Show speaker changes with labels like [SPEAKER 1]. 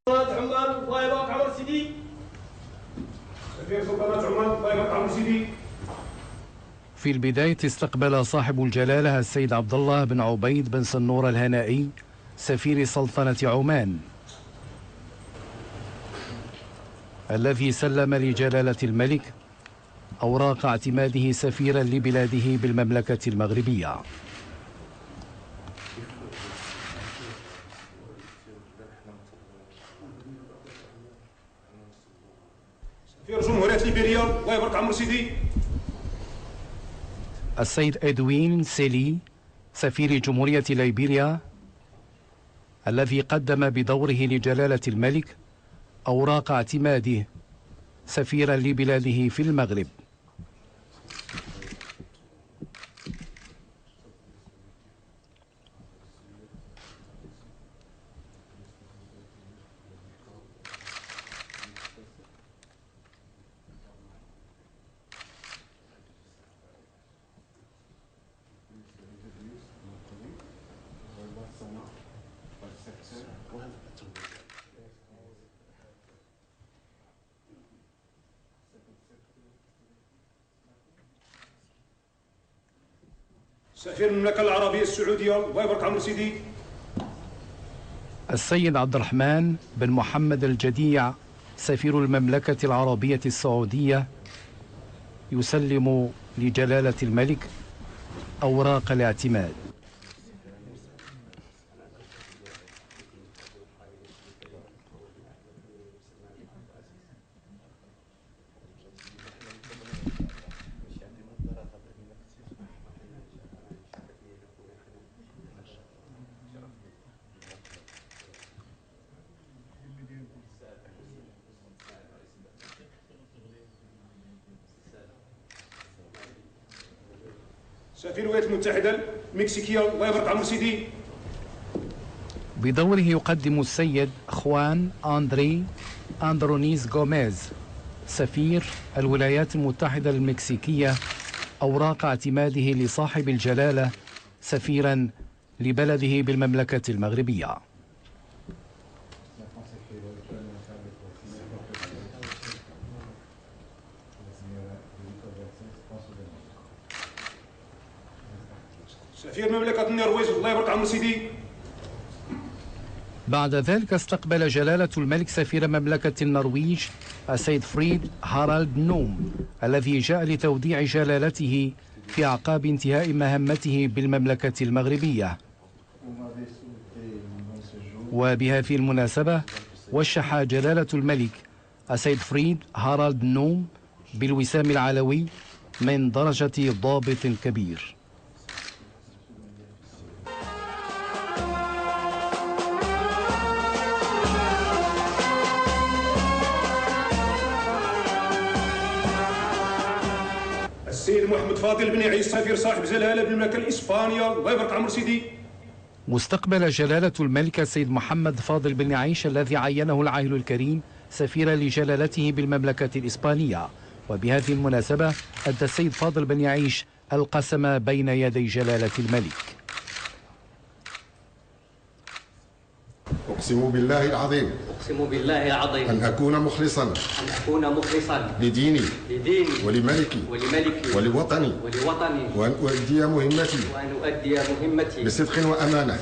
[SPEAKER 1] عمان الله يبارك عمر سيدي.
[SPEAKER 2] سفير سلطنة عمان الله يبارك عمر سيدي.
[SPEAKER 3] في البداية استقبل صاحب الجلالة السيد عبد الله بن عبيد بن سنور الهنائي سفير سلطنة عمان، الذي سلم لجلالة الملك أوراق اعتماده سفيرا لبلاده بالمملكة المغربية.
[SPEAKER 2] سفير جمهورية ليبيريا الله يبارك عمر سيدي.
[SPEAKER 3] السيد إدوين سيلي سفير جمهورية ليبيريا، الذي قدم بدوره لجلالة الملك أوراق اعتماده سفيرا لبلاده في المغرب.
[SPEAKER 2] سفير المملكة العربية السعودية الله يبارك عمر سيدي.
[SPEAKER 3] السيد عبد الرحمن بن محمد الجديع سفير المملكة العربية السعودية يسلم لجلالة الملك أوراق الاعتماد.
[SPEAKER 2] سفير الولايات المتحدة المكسيكية الله يبارك عمر سيدي.
[SPEAKER 3] بدوره يقدم السيد خوان أندرونيز غوميز سفير الولايات المتحدة المكسيكية أوراق اعتماده لصاحب الجلالة سفيرا لبلده بالمملكة المغربية.
[SPEAKER 2] سفير مملكة النرويج الله يبارك عمر سيدي.
[SPEAKER 3] بعد ذلك استقبل جلالة الملك سفير مملكة النرويج السيد فريد هارالد نوم، الذي جاء لتوديع جلالته في أعقاب انتهاء مهمته بالمملكة المغربية. وبهذه المناسبة وشح جلالة الملك السيد فريد هارالد نوم بالوسام العلوي من درجة ضابط كبير.
[SPEAKER 2] السيد محمد فاضل بن عيسى سفير صاحب جلالة بالمملكة الإسبانية الله يبارك عمر سيدي.
[SPEAKER 3] مستقبل جلالة الملك السيد محمد فاضل بن عيش الذي عينه العاهل الكريم سفيرا لجلالته بالمملكة الإسبانية، وبهذه المناسبة أدى السيد فاضل بن عيش القسم بين يدي جلالة الملك.
[SPEAKER 4] أقسم بالله العظيم أن أكون مخلصا لديني ولملكي ولوطني وأن أؤدي مهمتي بصدق وأمانة